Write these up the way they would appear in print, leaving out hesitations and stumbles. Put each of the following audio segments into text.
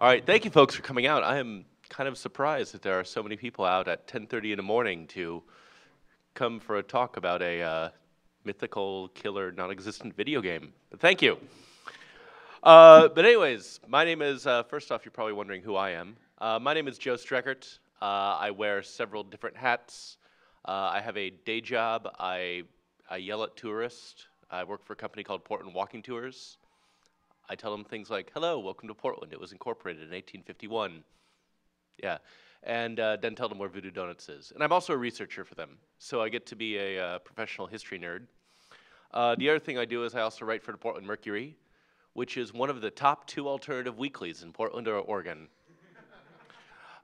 All right, thank you folks for coming out. I am kind of surprised that there are so many people out at 10:30 in the morning to come for a talk about a mythical, killer, non-existent video game. But thank you. But anyways, my name is, first off, you're probably wondering who I am. My name is Joe Streckert. I wear several different hats. I have a day job. I yell at tourists. I work for a company called Portland Walking Tours. I tell them things like, hello, welcome to Portland. It was incorporated in 1851. Yeah. And then tell them where Voodoo Donuts is. And I'm also a researcher for them. So I get to be a professional history nerd. The other thing I do is I also write for the Portland Mercury, which is one of the top 2 alternative weeklies in Portland or Oregon.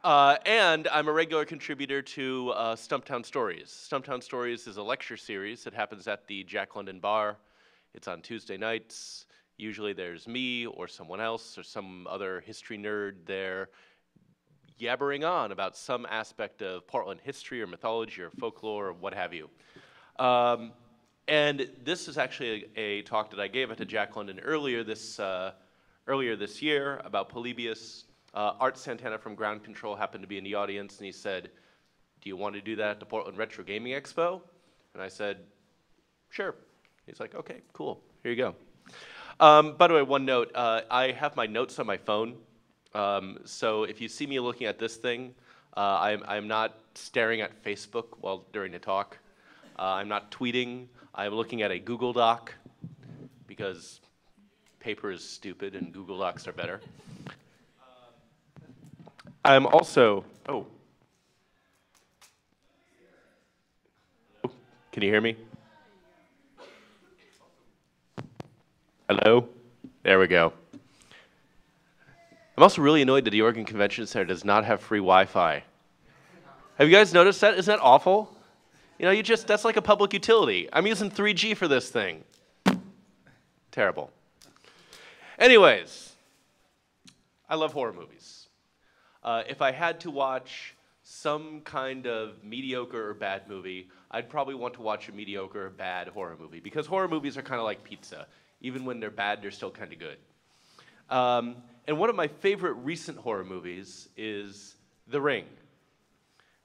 And I'm a regular contributor to Stumptown Stories. Stumptown Stories is a lecture series that happens at the Jack London Bar. It's on Tuesday nights. Usually there's me or someone else or some other history nerd there yabbering on about some aspect of Portland history or mythology or folklore or what have you. And this is actually a talk that I gave at the Jack London earlier this year about Polybius. Art Santana from Ground Control happened to be in the audience, and he said, do you want to do that at the Portland Retro Gaming Expo? And I said, sure. He's like, okay, cool, here you go. By the way, one note, I have my notes on my phone, so if you see me looking at this thing, I'm not staring at Facebook while during the talk. I'm not tweeting. I'm looking at a Google Doc, because paper is stupid and Google Docs are better. I'm also, can you hear me? Hello? There we go. I'm also really annoyed that the Oregon Convention Center does not have free Wi-Fi. Have you guys noticed that? Isn't that awful? You know, that's like a public utility. I'm using 3G for this thing. Terrible. Anyways, I love horror movies. If I had to watch some kind of mediocre or bad movie, I'd probably want to watch a mediocre or bad horror movie, because horror movies are kind of like pizza. Even when they're bad, they're still kind of good. And one of my favorite recent horror movies is The Ring.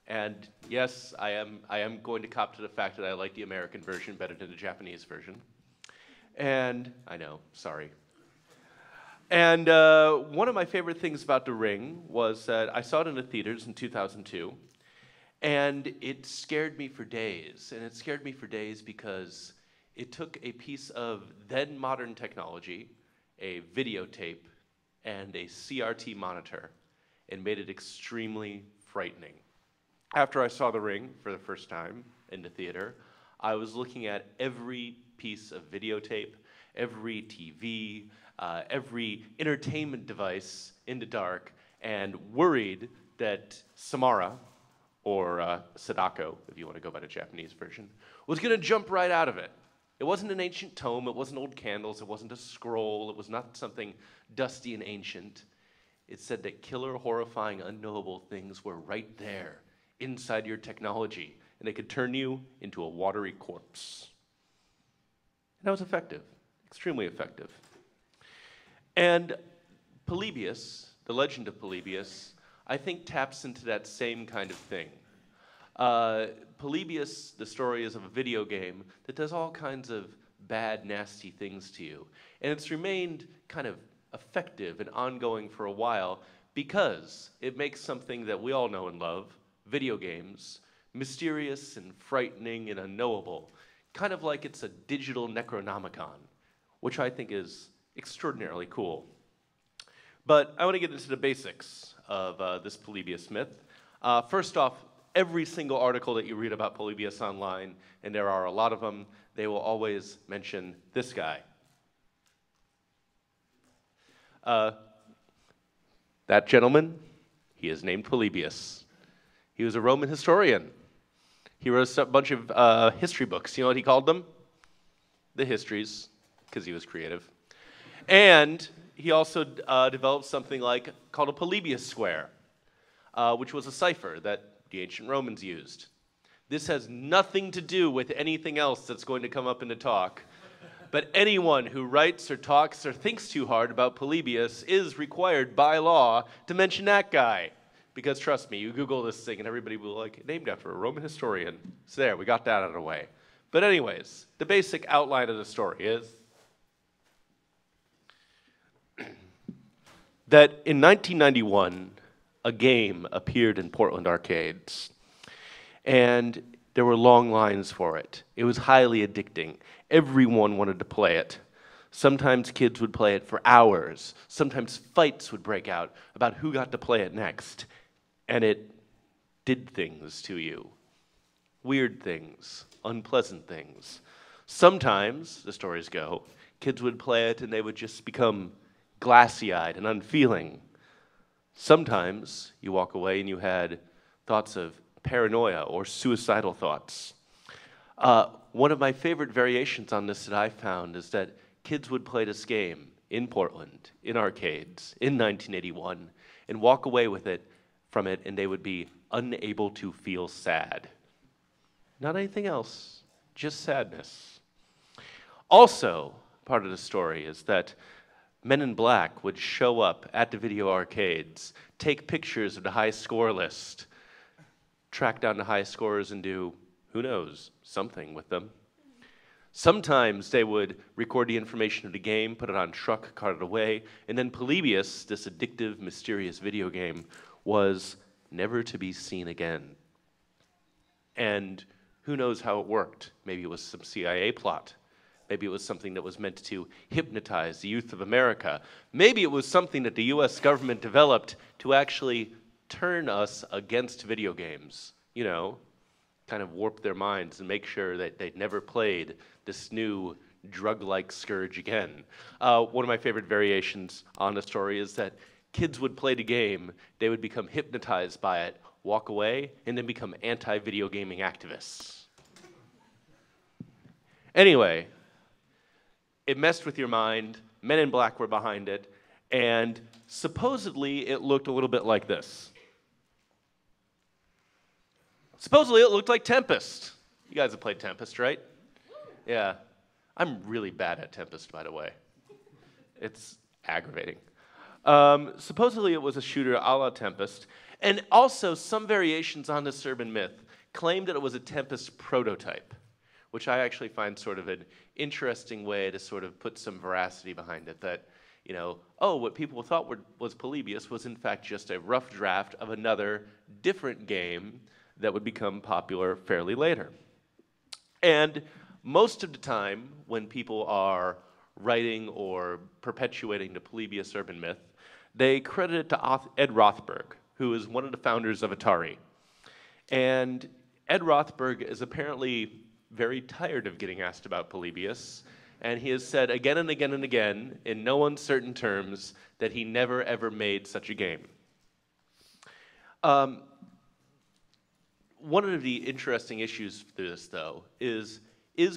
And yes, I am going to cop to the fact that I like the American version better than the Japanese version. And I know, sorry. And one of my favorite things about The Ring was that I saw it in the theaters in 2002, and it scared me for days. And it scared me for days because it took a piece of then modern technology, a videotape, and a CRT monitor, and made it extremely frightening. After I saw The Ring for the first time in the theater, I was looking at every piece of videotape, every TV, every entertainment device in the dark, and worried that Samara, or Sadako, if you want to go by the Japanese version, was going to jump right out of it. It wasn't an ancient tome, it wasn't old candles, it wasn't a scroll, it was not something dusty and ancient. It said that killer, horrifying, unknowable things were right there, inside your technology, and they could turn you into a watery corpse. And that was effective, extremely effective. And Polybius, the legend of Polybius, I think taps into that same kind of thing. Polybius, the story is of a video game that does all kinds of bad, nasty things to you. And it's remained kind of effective and ongoing for a while because it makes something that we all know and love, video games, mysterious and frightening and unknowable, kind of like it's a digital Necronomicon, which I think is extraordinarily cool. But I want to get into the basics of this Polybius myth. First off, every single article that you read about Polybius online, and there are a lot of them, they will always mention this guy. That gentleman, he is named Polybius. He was a Roman historian. He wrote a bunch of history books. You know what he called them? The Histories, because he was creative. And he also developed something called a Polybius square, which was a cipher that the ancient Romans used. This has nothing to do with anything else that's going to come up in the talk. But anyone who writes or talks or thinks too hard about Polybius is required by law to mention that guy. Because trust me, you Google this thing and everybody will be like, named after a Roman historian. So there, we got that out of the way. But anyways, the basic outline of the story is that in 1991, a game appeared in Portland arcades. And there were long lines for it. It was highly addicting. Everyone wanted to play it. Sometimes kids would play it for hours. Sometimes fights would break out about who got to play it next. And it did things to you. Weird things, unpleasant things. Sometimes, the stories go, kids would play it and they would just become glassy-eyed and unfeeling. Sometimes you walk away and you had thoughts of paranoia or suicidal thoughts. One of my favorite variations on this that I found is that kids would play this game in Portland, in arcades, in 1981, and walk away with it, from it, and they would be unable to feel sad. Not anything else, just sadness. Also, part of the story is that Men in Black would show up at the video arcades, take pictures of the high score list, track down the high scores and do, who knows, something with them. Sometimes they would record the information of the game, put it on a truck, cart it away, and then Polybius, this addictive, mysterious video game, was never to be seen again. And who knows how it worked? Maybe it was some CIA plot. Maybe it was something that was meant to hypnotize the youth of America. Maybe it was something that the US government developed to actually turn us against video games. You know, kind of warp their minds and make sure that they'd never played this new drug-like scourge again. One of my favorite variations on the story is that kids would play the game, they would become hypnotized by it, walk away, and then become anti-video gaming activists. Anyway, it messed with your mind, Men in Black were behind it, and supposedly it looked a little bit like this. Supposedly it looked like Tempest. You guys have played Tempest, right? Yeah. I'm really bad at Tempest, by the way. It's aggravating. Supposedly it was a shooter a la Tempest, and also some variations on this urban myth claimed that it was a Tempest prototype, which I actually find sort of an interesting way to sort of put some veracity behind it, that, you know, oh, what people thought was Polybius was in fact just a rough draft of another different game that would become popular fairly later. And most of the time, when people are writing or perpetuating the Polybius urban myth, they credit it to Ed Rothberg, who is one of the founders of Atari. And Ed Rothberg is apparently very tired of getting asked about Polybius, and he has said again and again and again, in no uncertain terms, that he never ever made such a game. One of the interesting issues through this, though, is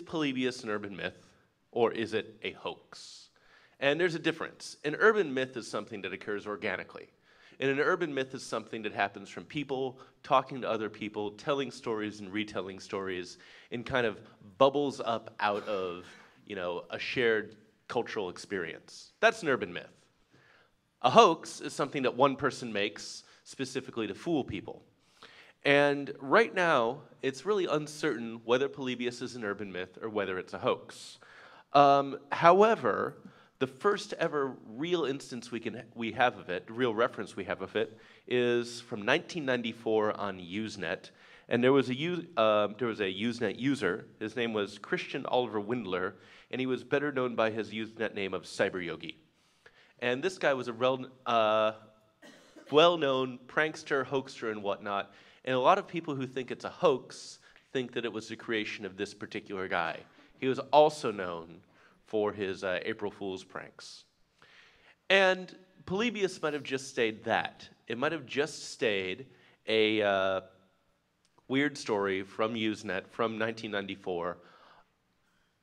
Polybius an urban myth, or is it a hoax? And there's a difference. An urban myth is something that occurs organically. And an urban myth is something that happens from people talking to other people, telling stories and retelling stories, and kind of bubbles up out of, you know, a shared cultural experience. That's an urban myth. A hoax is something that one person makes specifically to fool people. And right now, it's really uncertain whether Polybius is an urban myth or whether it's a hoax. However, the first ever real instance we have of it, real reference we have of it, is from 1994 on Usenet, and there was a Usenet user. His name was Christian Oliver Windler, and he was better known by his Usenet name of Cyberyogi. And this guy was a well-known prankster, hoaxer, and whatnot. And a lot of people who think it's a hoax think that it was the creation of this particular guy. He was also known for his April Fool's pranks. And Polybius might have just stayed that. It might have just stayed a weird story from Usenet from 1994,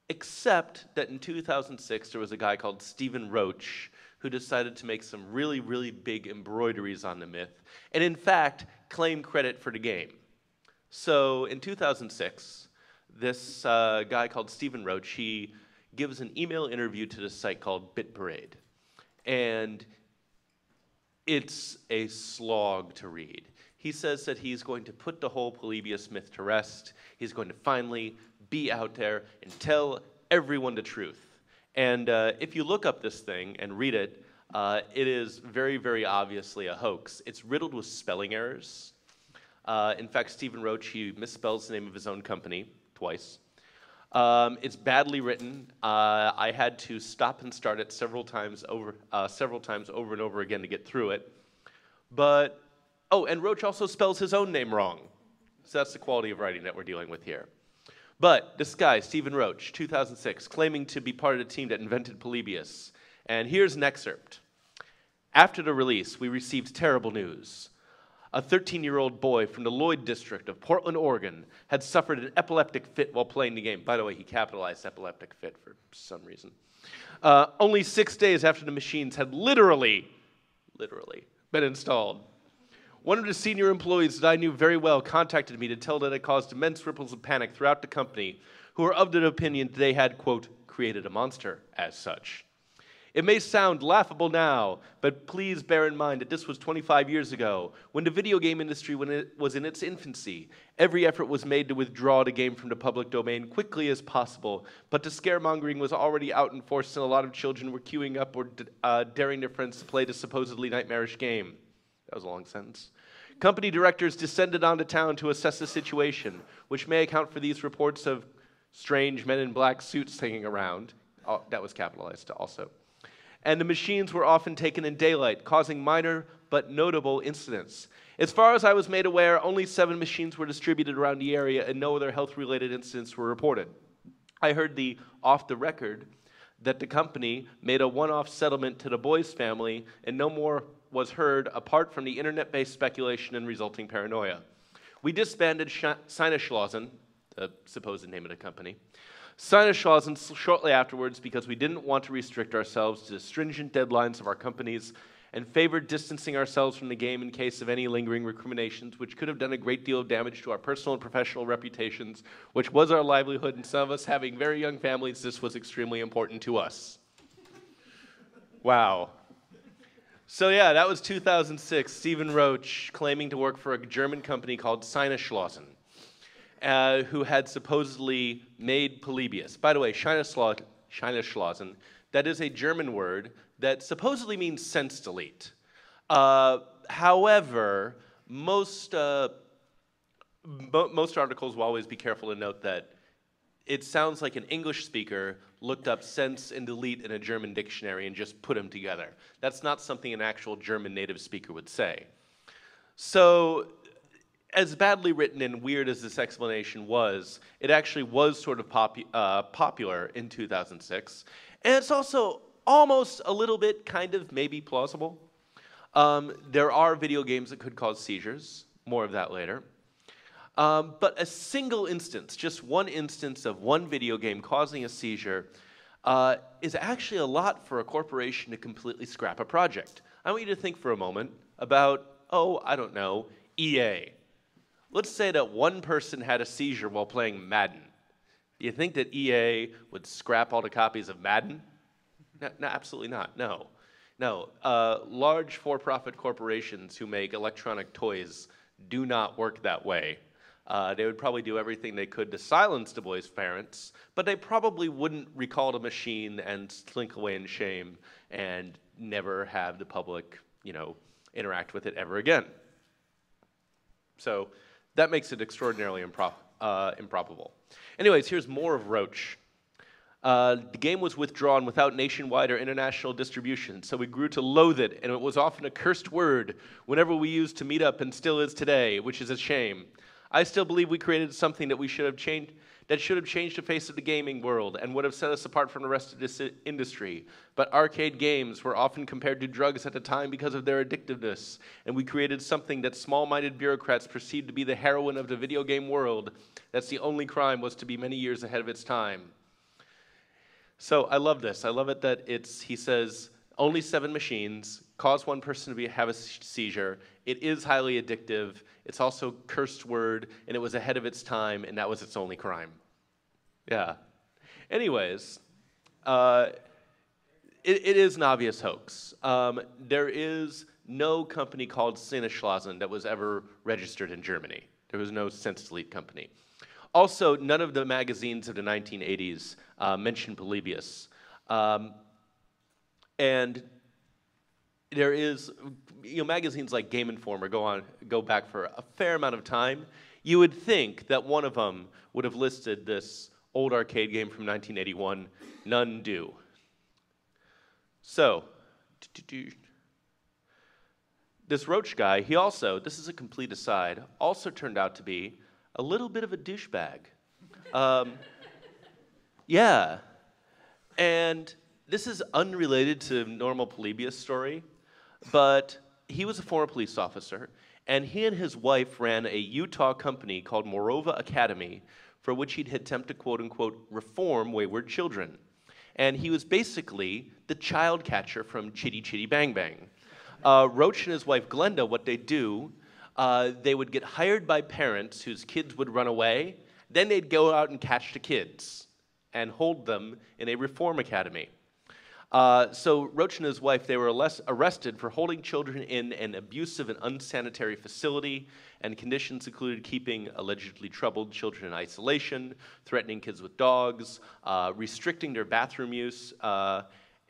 except that in 2006 there was a guy called Stephen Roach who decided to make some really, really big embroideries on the myth, and in fact, claim credit for the game. So in 2006, this guy called Stephen Roach, he gives an email interview to this site called BitParade. And it's a slog to read. He says that he's going to put the whole Polybius myth to rest. He's going to finally be out there and tell everyone the truth. And if you look up this thing and read it, it is very, very obviously a hoax. It's riddled with spelling errors. In fact, Stephen Roach, he misspells the name of his own company twice. It's badly written. I had to stop and start it several times over and over again to get through it. But, oh, and Roach also spells his own name wrong. So that's the quality of writing that we're dealing with here. But this guy, Stephen Roach, 2006, claiming to be part of the team that invented Polybius. And here's an excerpt. After the release, we received terrible news. A 13-year-old boy from the Lloyd district of Portland, Oregon, had suffered an epileptic fit while playing the game. By the way, he capitalized epileptic fit for some reason. Only 6 days after the machines had literally been installed. One of the senior employees that I knew very well contacted me to tell that it caused immense ripples of panic throughout the company, who were of the opinion that they had, quote, created a monster as such. It may sound laughable now, but please bear in mind that this was 25 years ago, when the video game industry was in its infancy. Every effort was made to withdraw the game from the public domain quickly as possible, but the scaremongering was already out in force and a lot of children were queuing up or daring their friends to play the supposedly nightmarish game. That was a long sentence. Company directors descended onto town to assess the situation, which may account for these reports of strange men in black suits hanging around. Oh, that was capitalized also. And the machines were often taken in daylight, causing minor but notable incidents. As far as I was made aware, only 7 machines were distributed around the area and no other health-related incidents were reported. I heard off the record that the company made a one-off settlement to the boy's family and no more was heard apart from the internet-based speculation and resulting paranoia. We disbanded Sinneschlausen, the supposed name of the company, Sinneschlausen shortly afterwards because we didn't want to restrict ourselves to the stringent deadlines of our companies and favored distancing ourselves from the game in case of any lingering recriminations, which could have done a great deal of damage to our personal and professional reputations, which was our livelihood, and some of us having very young families, this was extremely important to us. Wow. So yeah, that was 2006, Stephen Roach claiming to work for a German company called Sinneschlausen, who had supposedly made Polybius. By the way, Sinneschlausen, that is a German word that supposedly means sense delete. However, most articles will always be careful to note that it sounds like an English speaker looked up sense and delete in a German dictionary and just put them together. That's not something an actual German native speaker would say. So, as badly written and weird as this explanation was, it actually was sort of popular in 2006. And it's also almost a little bit kind of maybe plausible. There are video games that could cause seizures. More of that later. But a single instance, just one instance of one video game causing a seizure is actually a lot for a corporation to completely scrap a project. I want you to think for a moment about, oh, I don't know, EA. Let's say that one person had a seizure while playing Madden. Do you think that EA would scrap all the copies of Madden? No, absolutely not, no. No, large for-profit corporations who make electronic toys do not work that way. They would probably do everything they could to silence the boy's parents, but they probably wouldn't recall the machine and slink away in shame and never have the public, interact with it ever again. So that makes it extraordinarily improbable. Anyways, here's more of Roach. The game was withdrawn without nationwide or international distribution, so we grew to loathe it, and it was often a cursed word whenever we used to meet up, and still is today, which is a shame. I still believe we created something that should have changed the face of the gaming world and would have set us apart from the rest of this industry. But arcade games were often compared to drugs at the time because of their addictiveness, and we created something that small-minded bureaucrats perceived to be the heroine of the video game world. That's the only crime was to be many years ahead of its time. So I love this. I love it that he says, only 7 machines, cause one person to have a seizure. It is highly addictive. It's also a cursed word, and it was ahead of its time, and that was its only crime. Yeah. Anyways, Uh, it is an obvious hoax. There is no company called Sinneschlasen that was ever registered in Germany. There was no census elite company. Also, none of the magazines of the 1980s mentioned Polybius. And there is, magazines like Game Informer go back for a fair amount of time. You would think that one of them would have listed this old arcade game from 1981. None do. So, this Roach guy, he also, this is a complete aside, also turned out to be a little bit of a douchebag. Yeah. And this is unrelated to normal Polybius story, but he was a former police officer, and he and his wife ran a Utah company called Morova Academy, for which he'd attempt to quote-unquote reform wayward children. And he was basically the child catcher from Chitty Chitty Bang Bang. Roach and his wife Glenda, what they do, they would get hired by parents whose kids would run away, then they'd go out and catch the kids and hold them in a reform academy. So Roach and his wife, they were arrested for holding children in an abusive and unsanitary facility, and conditions included keeping allegedly troubled children in isolation, threatening kids with dogs, restricting their bathroom use,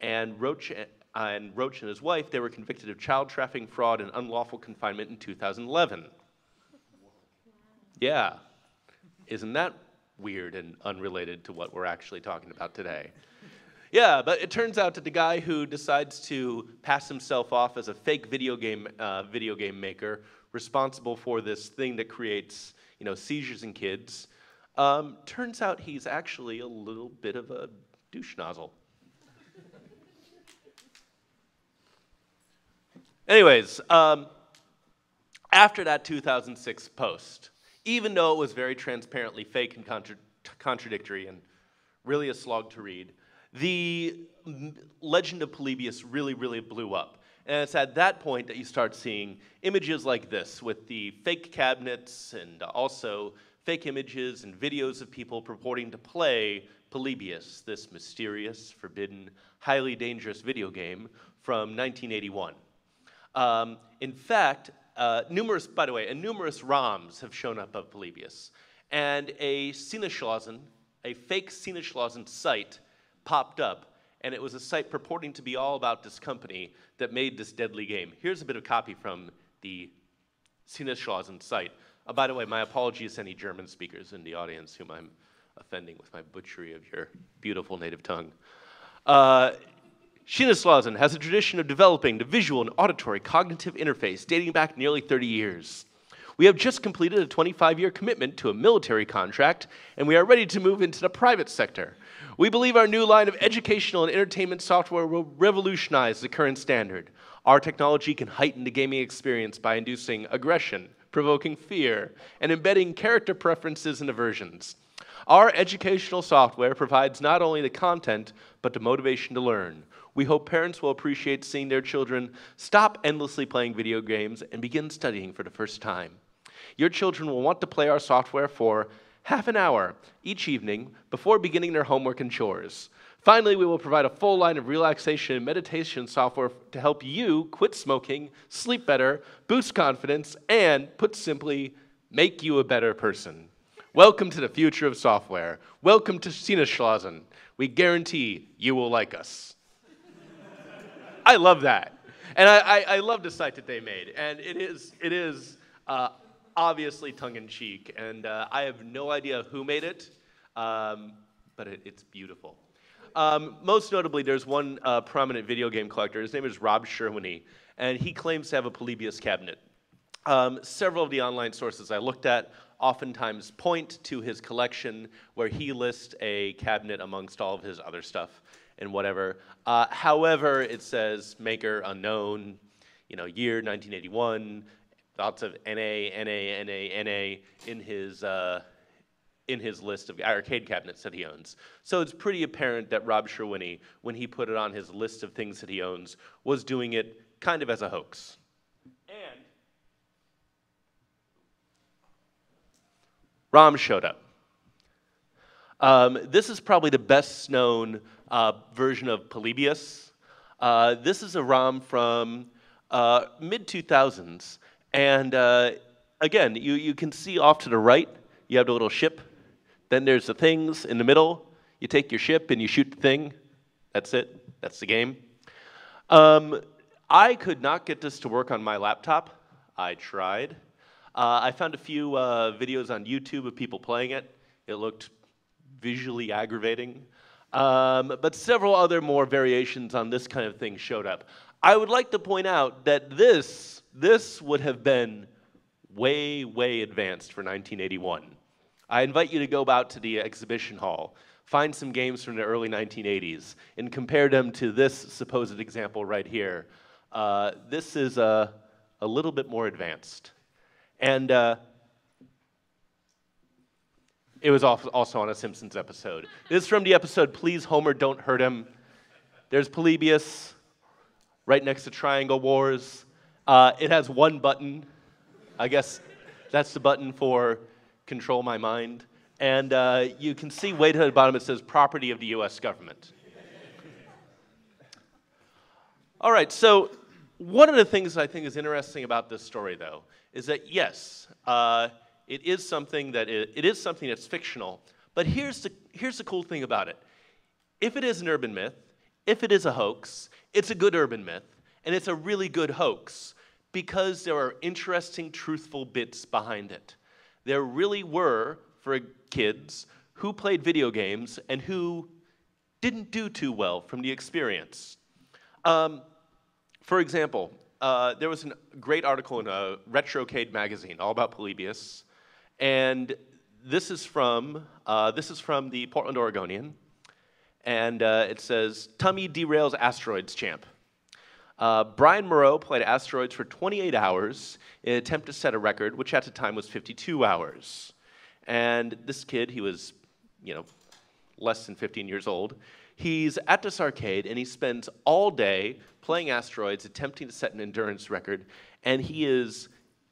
and Roach and his wife, they were convicted of child trafficking, fraud, and unlawful confinement in 2011. Yeah. Isn't that weird and unrelated to what we're actually talking about today? Yeah, but it turns out that the guy who decides to pass himself off as a fake video game maker, responsible for this thing that creates, seizures in kids, turns out he's actually a little bit of a douche nozzle. Anyways, after that 2006 post, even though it was very transparently fake and contradictory and really a slog to read, the legend of Polybius really, really blew up. And it's at that point that you start seeing images like this with the fake cabinets and also fake images and videos of people purporting to play Polybius, this mysterious, forbidden, highly dangerous video game from 1981. In fact, numerous ROMs have shown up of Polybius. And a Sinneschlasen, a fake Sinneschlasen site popped up, and it was a site purporting to be all about this company that made this deadly game. Here's a bit of copy from the Sinneschlasen site. By the way, my apologies to any German speakers in the audience whom I'm offending with my butchery of your beautiful native tongue. Sinneschlasen has a tradition of developing the visual and auditory cognitive interface dating back nearly 30 years. We have just completed a 25-year commitment to a military contract, and we are ready to move into the private sector. We believe our new line of educational and entertainment software will revolutionize the current standard. Our technology can heighten the gaming experience by inducing aggression, provoking fear, and embedding character preferences and aversions. Our educational software provides not only the content, but the motivation to learn. We hope parents will appreciate seeing their children stop endlessly playing video games and begin studying for the first time. Your children will want to play our software for half an hour each evening before beginning their homework and chores. Finally, we will provide a full line of relaxation and meditation software to help you quit smoking, sleep better, boost confidence, and, put simply, make you a better person. Welcome to the future of software. Welcome to Sinneschlasen. We guarantee you will like us. I love that. And I love the site that they made. And it is obviously tongue-in-cheek. And I have no idea who made it, but it's beautiful. Most notably, there's one prominent video game collector. His name is Rob Sherwini, and he claims to have a Polybius cabinet. Several of the online sources I looked at oftentimes point to his collection where he lists a cabinet amongst all of his other stuff and whatever. However, it says maker unknown, year 1981, lots of NA in his list of arcade cabinets that he owns. So it's pretty apparent that Rob Sherwini, when he put it on his list of things that he owns, was doing it kind of as a hoax. And Rom showed up. This is probably the best known version of Polybius. This is a ROM from mid-2000s. And again, you can see off to the right, you have the little ship. Then there's the things in the middle. You take your ship and you shoot the thing. That's it. That's the game. I could not get this to work on my laptop. I tried. I found a few videos on YouTube of people playing it. It looked visually aggravating. But several other more variations on this kind of thing showed up. I would like to point out that this would have been way, way advanced for 1981. I invite you to go out to the exhibition hall, find some games from the early 1980s, and compare them to this supposed example right here. This is a little bit more advanced. And it was also on a Simpsons episode. This is from the episode, Please Homer, Don't Hurt Him. There's Polybius right next to Triangle Wars. It has one button. I guess that's the button for Control My Mind. And you can see way to the bottom it says property of the US government. All right, so one of the things I think is interesting about this story, though, is that yes, it is something that's fictional. But here's the cool thing about it. If it is an urban myth, if it is a hoax, it's a good urban myth, and it's a really good hoax because there are interesting, truthful bits behind it. There really were, for kids, who played video games and who didn't do too well from the experience. For example, there was a great article in a Retrocade magazine all about Polybius, and this is from the Portland Oregonian, and it says, Tummy derails asteroids champ. Brian Moreau played asteroids for 28 hours in an attempt to set a record, which at the time was 52 hours. And this kid, he was, less than 15 years old. He's at this arcade, and he spends all day playing asteroids, attempting to set an endurance record, and he is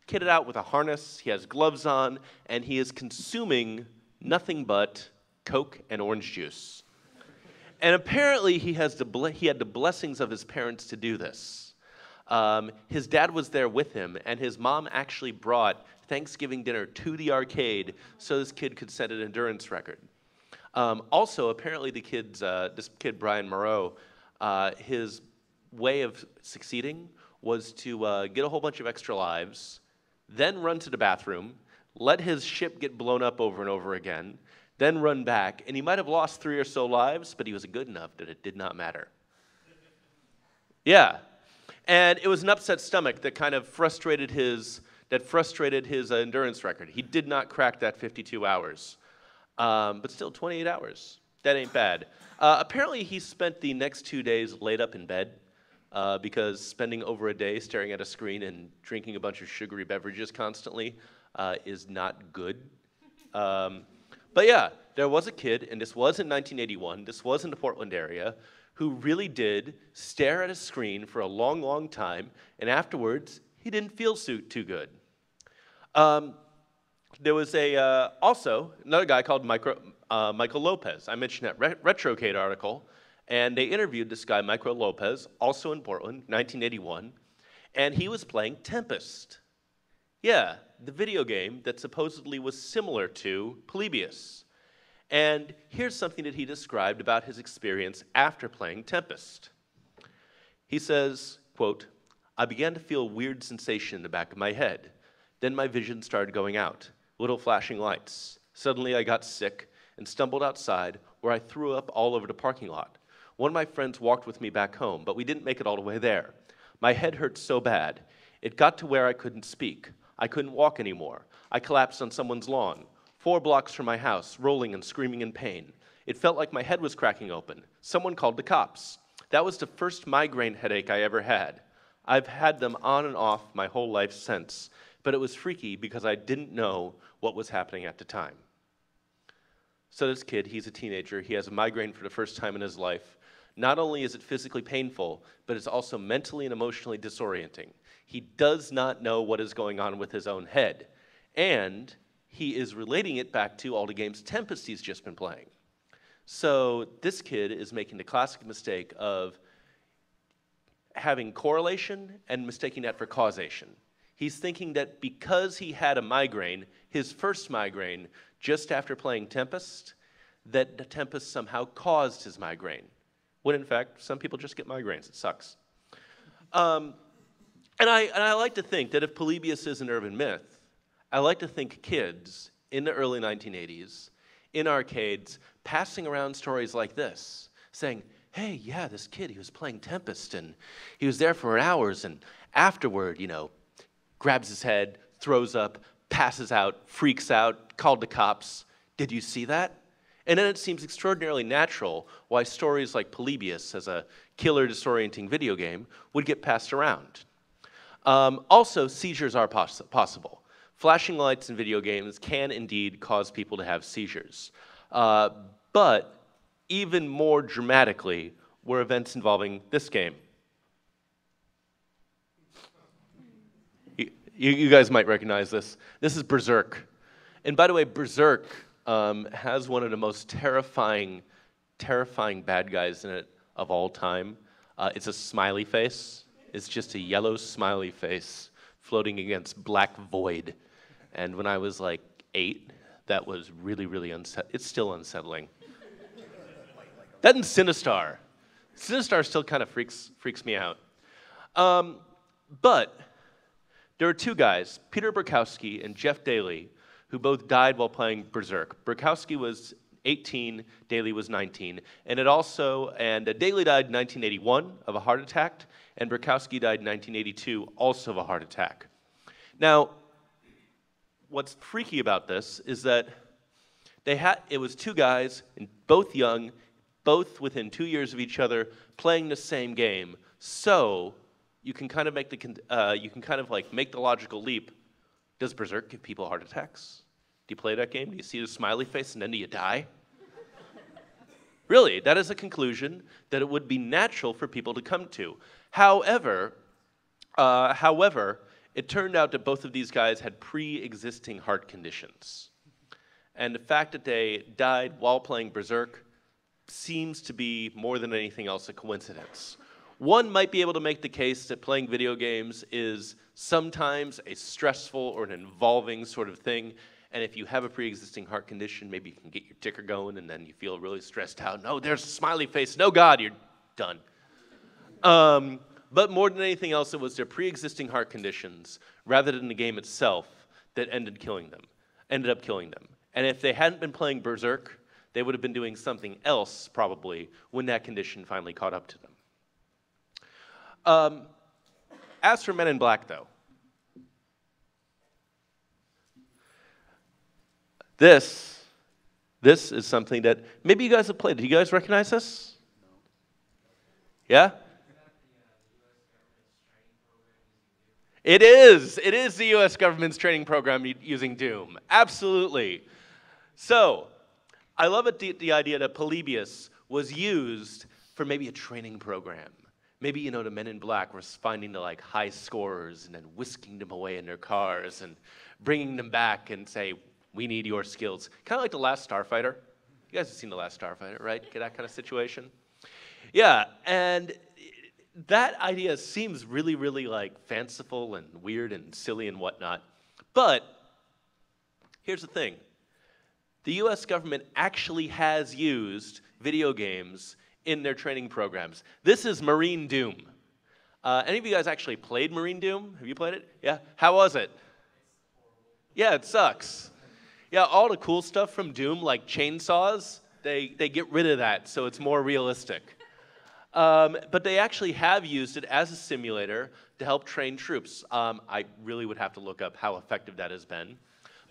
kitted out with a harness, he has gloves on, and he is consuming nothing but Coke and orange juice. And apparently he had the blessings of his parents to do this. His dad was there with him, and his mom actually brought Thanksgiving dinner to the arcade so this kid could set an endurance record. Also, apparently this kid, Brian Moreau, his way of succeeding was to get a whole bunch of extra lives, then run to the bathroom, let his ship get blown up over and over again, then run back, and he might have lost 3 or so lives, but he was good enough that it did not matter. Yeah, and it was an upset stomach that kind of frustrated his endurance record. He did not crack that 52 hours, but still 28 hours. That ain't bad. Apparently, he spent the next 2 days laid up in bed because spending over a day staring at a screen and drinking a bunch of sugary beverages constantly is not good. But yeah, there was a kid, and this was in 1981, this was in the Portland area, who really did stare at a screen for a long, long time, and afterwards, he didn't feel too good. There was also another guy called Michael Lopez. I mentioned that Retrocade article, and they interviewed this guy, Michael Lopez, also in Portland, 1981, and he was playing Tempest. Yeah, the video game that supposedly was similar to Polybius. And here's something that he described about his experience after playing Tempest. He says, quote, I began to feel a weird sensation in the back of my head. Then my vision started going out, little flashing lights. Suddenly I got sick and stumbled outside where I threw up all over the parking lot. One of my friends walked with me back home, but we didn't make it all the way there. My head hurt so bad. It got to where I couldn't speak. I couldn't walk anymore. I collapsed on someone's lawn, 4 blocks from my house, rolling and screaming in pain. It felt like my head was cracking open. Someone called the cops. That was the first migraine headache I ever had. I've had them on and off my whole life since, but it was freaky because I didn't know what was happening at the time. So this kid, he's a teenager. He has a migraine for the first time in his life. Not only is it physically painful, but it's also mentally and emotionally disorienting. He does not know what is going on with his own head. And he is relating it back to all the games Tempest he's just been playing. So this kid is making the classic mistake of having correlation and mistaking that for causation. He's thinking that because he had a migraine, his first migraine, just after playing Tempest, that the Tempest somehow caused his migraine. When in fact, some people just get migraines. It sucks. And I like to think that if Polybius is an urban myth, I like to think kids in the early 1980s, in arcades, passing around stories like this, saying, hey, yeah, this kid, he was playing Tempest, and he was there for hours, and afterward, you know, grabs his head, throws up, passes out, freaks out, called the cops. Did you see that? And then it seems extraordinarily natural why stories like Polybius as a killer disorienting video game would get passed around. Also, seizures are possible. Flashing lights in video games can indeed cause people to have seizures. But even more dramatically were events involving this game. You guys might recognize this. This is Berserk. And by the way, Berserk has one of the most terrifying bad guys in it of all time. It's a smiley face. It's just a yellow smiley face floating against black void. And when I was like 8, that was really, really unsettling. It's still unsettling. That and Sinistar. Sinistar still kind of freaks me out. But there are two guys, Peter Burkowski and Jeff Daly, who both died while playing Berserk. Burkowski was 18, Daly was 19. And Daly died in 1981 of a heart attack, and Burkowski died in 1982 also of a heart attack. Now, what's freaky about this is that it was two guys, and both young, both within 2 years of each other, playing the same game. So you can kind of make the logical leap. Does Berserk give people heart attacks? Do you play that game? Do you see the smiley face and then do you die? Really, that is a conclusion that it would be natural for people to come to. However, it turned out that both of these guys had pre-existing heart conditions. And the fact that they died while playing Berserk seems to be, more than anything else, a coincidence. One might be able to make the case that playing video games is sometimes a stressful or an involving sort of thing, and if you have a pre-existing heart condition, maybe you can get your ticker going and then you feel really stressed out. No, there's a smiley face. No, God, you're done. But more than anything else, it was their pre-existing heart conditions, rather than the game itself, that ended up killing them. And if they hadn't been playing Berserk, they would have been doing something else, probably, when that condition finally caught up to them. As for Men in Black, though, this is something that maybe you guys have played. Do you guys recognize this? No. Yeah? It is. It is the U.S. government's training program using Doom. Absolutely. So, I love the idea that Polybius was used for maybe a training program. Maybe, the Men in Black were finding the high scorers and then whisking them away in their cars and bringing them back and say, we need your skills. Kind of like The Last Starfighter. You guys have seen The Last Starfighter, right? Get that kind of situation? Yeah, and that idea seems really, really fanciful and weird and silly and whatnot. But here's the thing. The US government actually has used video games in their training programs. This is Marine Doom. Any of you guys actually played Marine Doom? Have you played it? Yeah? How was it? Yeah, it sucks. Yeah, all the cool stuff from Doom, like chainsaws, they get rid of that, so it's more realistic. But they actually have used it as a simulator to help train troops. I really would have to look up how effective that has been.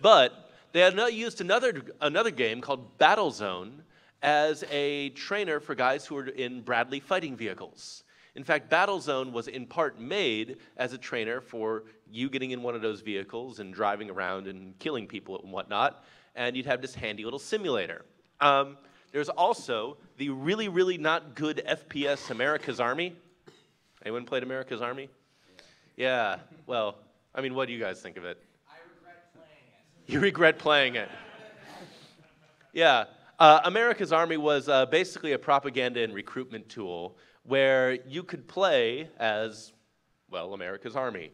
But they have used another game called Battlezone as a trainer for guys who are in Bradley fighting vehicles. In fact, Battlezone was in part made as a trainer for you getting in one of those vehicles and driving around and killing people and whatnot, and you'd have this handy little simulator. There's also the really, really not good FPS America's Army. Anyone played America's Army? Yeah, well, I mean, what do you guys think of it? I regret playing it. You regret playing it. Yeah, America's Army was basically a propaganda and recruitment tool where you could play as, well, America's Army.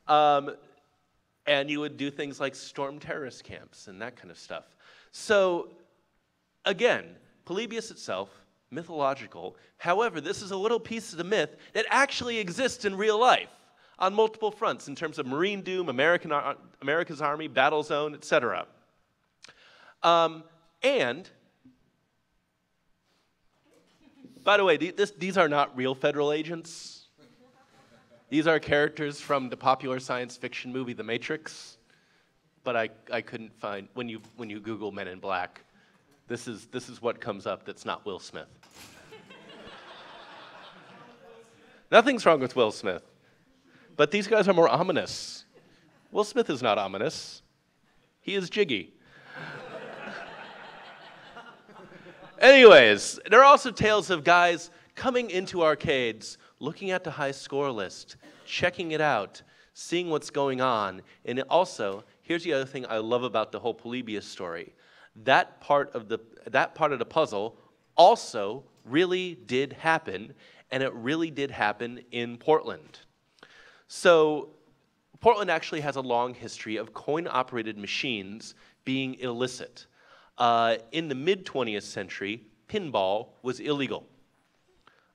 And you would do things like storm terrorist camps and that kind of stuff. So, again, Polybius itself, mythological. However, this is a little piece of the myth that actually exists in real life on multiple fronts in terms of Marine Doom, America's Army, Battle Zone, etc. And, by the way, these are not real federal agents. These are characters from the popular science fiction movie The Matrix, but I couldn't find, when you Google Men in Black, this is what comes up that's not Will Smith. Nothing's wrong with Will Smith, but these guys are more ominous. Will Smith is not ominous. He is jiggy. Anyways, there are also tales of guys coming into arcades, looking at the high score list, checking it out, seeing what's going on, and also, here's the other thing I love about the whole Polybius story. That part of the puzzle also really did happen, and it really did happen in Portland. So, Portland actually has a long history of coin-operated machines being illicit. In the mid-20th century, pinball was illegal.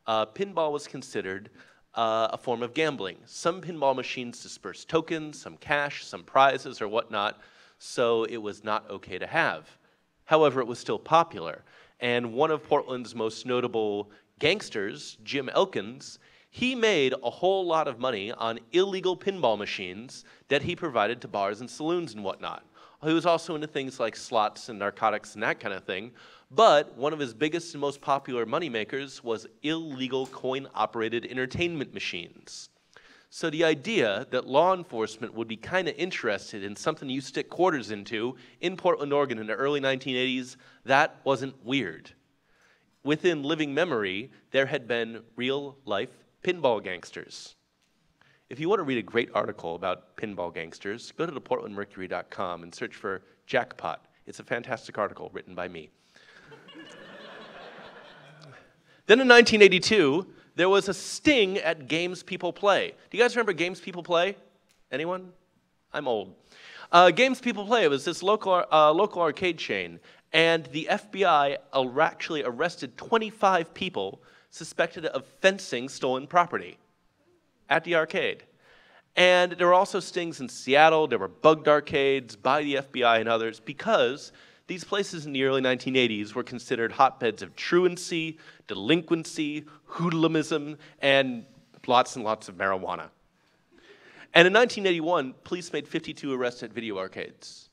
Pinball was considered a form of gambling. Some pinball machines dispersed tokens, some cash, some prizes or whatnot, so it was not okay to have. However, it was still popular. And one of Portland's most notable gangsters, Jim Elkins, he made a whole lot of money on illegal pinball machines that he provided to bars and saloons and whatnot. He was also into things like slots and narcotics and that kind of thing. But one of his biggest and most popular moneymakers was illegal coin-operated entertainment machines. So the idea that law enforcement would be kind of interested in something you stick quarters into in Portland, Oregon in the early 1980s, that wasn't weird. Within living memory, there had been real-life pinball gangsters. If you want to read a great article about pinball gangsters, go to theportlandmercury.com and search for Jackpot. It's a fantastic article written by me. Then in 1982, there was a sting at Games People Play. Do you guys remember Games People Play? Anyone? I'm old. Games People Play, it was this local arcade chain, and the FBI actually arrested 25 people suspected of fencing stolen property at the arcade. And there were also stings in Seattle. There were bugged arcades by the FBI and others because these places in the early 1980s were considered hotbeds of truancy, delinquency, hoodlumism, and lots and lots of marijuana. And in 1981, police made 52 arrests at video arcades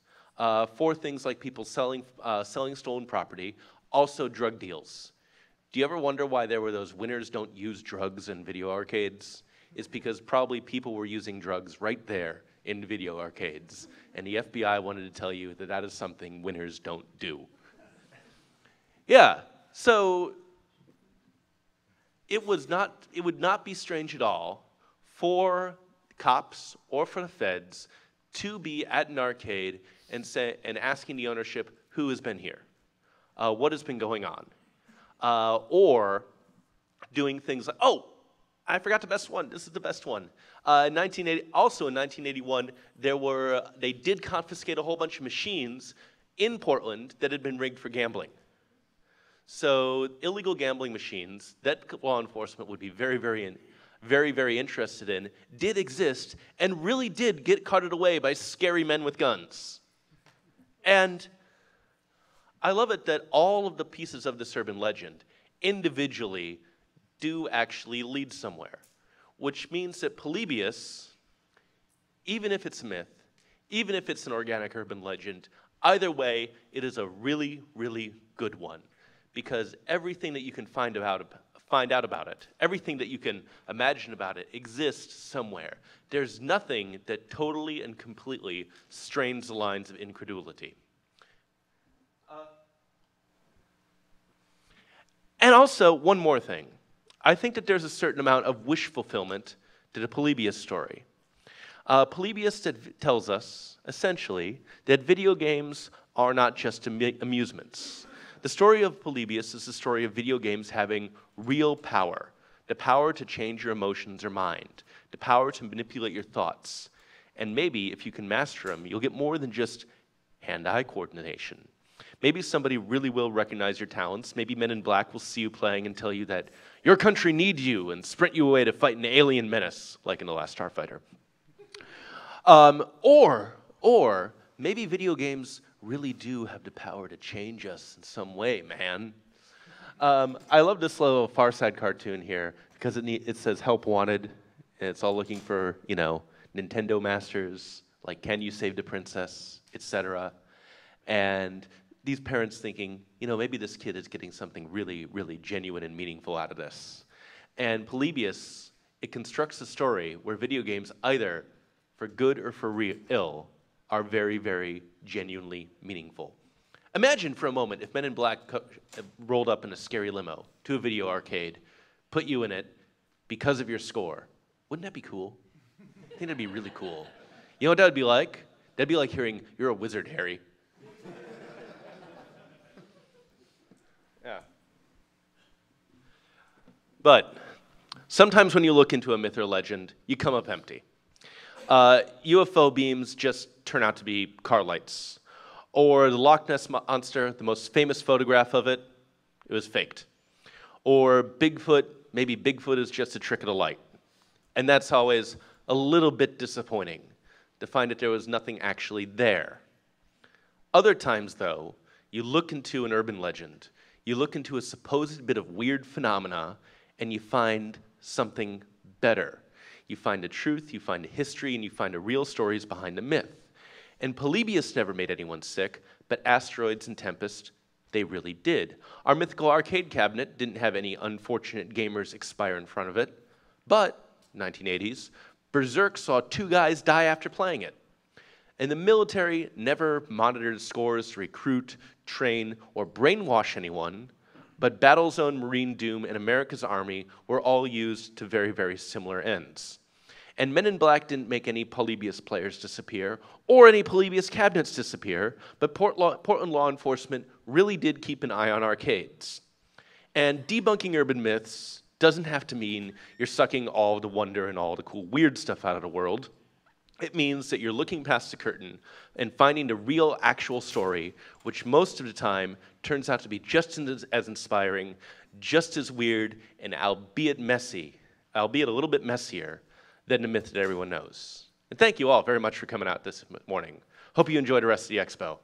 for things like people selling stolen property, also drug deals. Do you ever wonder why there were those winners don't use drugs in video arcades? It's because probably people were using drugs right there in video arcades, and the FBI wanted to tell you that that is something winners don't do. Yeah, so it would not be strange at all for cops or for the feds to be at an arcade and asking the ownership who has been here, what has been going on, or doing things like, oh, I forgot the best one. This is the best one. Also in 1981, they did confiscate a whole bunch of machines in Portland that had been rigged for gambling. So illegal gambling machines that law enforcement would be very, very interested in did exist and really did get carted away by scary men with guns. And I love it that all of the pieces of this urban legend individually do actually lead somewhere, which means that Polybius, even if it's a myth, even if it's an organic urban legend, either way, it is a really, really good one, because everything that you can find out about it, everything that you can imagine about it exists somewhere. There's nothing that totally and completely strains the lines of incredulity. And also, one more thing. I think that there's a certain amount of wish fulfillment to the Polybius story. Polybius tells us, essentially, that video games are not just amusements. The story of Polybius is the story of video games having real power. The power to change your emotions or mind. The power to manipulate your thoughts. And maybe, if you can master them, you'll get more than just hand-eye coordination. Maybe somebody really will recognize your talents. Maybe Men in Black will see you playing and tell you that your country needs you and sprint you away to fight an alien menace, like in The Last Starfighter. Or maybe video games really do have the power to change us in some way, man. I love this little Far Side cartoon here because it says "Help Wanted," and it's all looking for, you know, Nintendo masters, like "Can you save the princess?" etc. And these parents thinking, you know, maybe this kid is getting something really, really genuine and meaningful out of this. And Polybius, it constructs a story where video games, either for good or for ill, are very, very genuinely meaningful. Imagine for a moment if Men in Black rolled up in a scary limo to a video arcade, put you in it because of your score. Wouldn't that be cool? I think that'd be really cool. You know what that would be like? That'd be like hearing, "You're a wizard, Harry." Yeah. But sometimes when you look into a myth or legend, you come up empty. UFO beams just turn out to be car lights. Or the Loch Ness Monster, the most famous photograph of it, it was faked. Or Bigfoot, maybe Bigfoot is just a trick of the light. And that's always a little bit disappointing, to find that there was nothing actually there. Other times, though, you look into an urban legend, you look into a supposed bit of weird phenomena, and you find something better. You find a truth, you find a history, and you find a real stories behind the myth. And Polybius never made anyone sick, but Asteroids and Tempest, they really did. Our mythical arcade cabinet didn't have any unfortunate gamers expire in front of it, but, 1980s, Berserk saw 2 guys die after playing it. And the military never monitored scores to recruit, train, or brainwash anyone, but Battlezone, Marine Doom, and America's Army were all used to very, very similar ends. And Men in Black didn't make any Polybius players disappear, or any Polybius cabinets disappear, but Portland law enforcement really did keep an eye on arcades. And debunking urban myths doesn't have to mean you're sucking all the wonder and all the cool weird stuff out of the world. It means that you're looking past the curtain and finding the real, actual story, which most of the time turns out to be just as inspiring, just as weird, and albeit messy, albeit a little bit messier, than the myth that everyone knows. And thank you all very much for coming out this morning. Hope you enjoy the rest of the expo.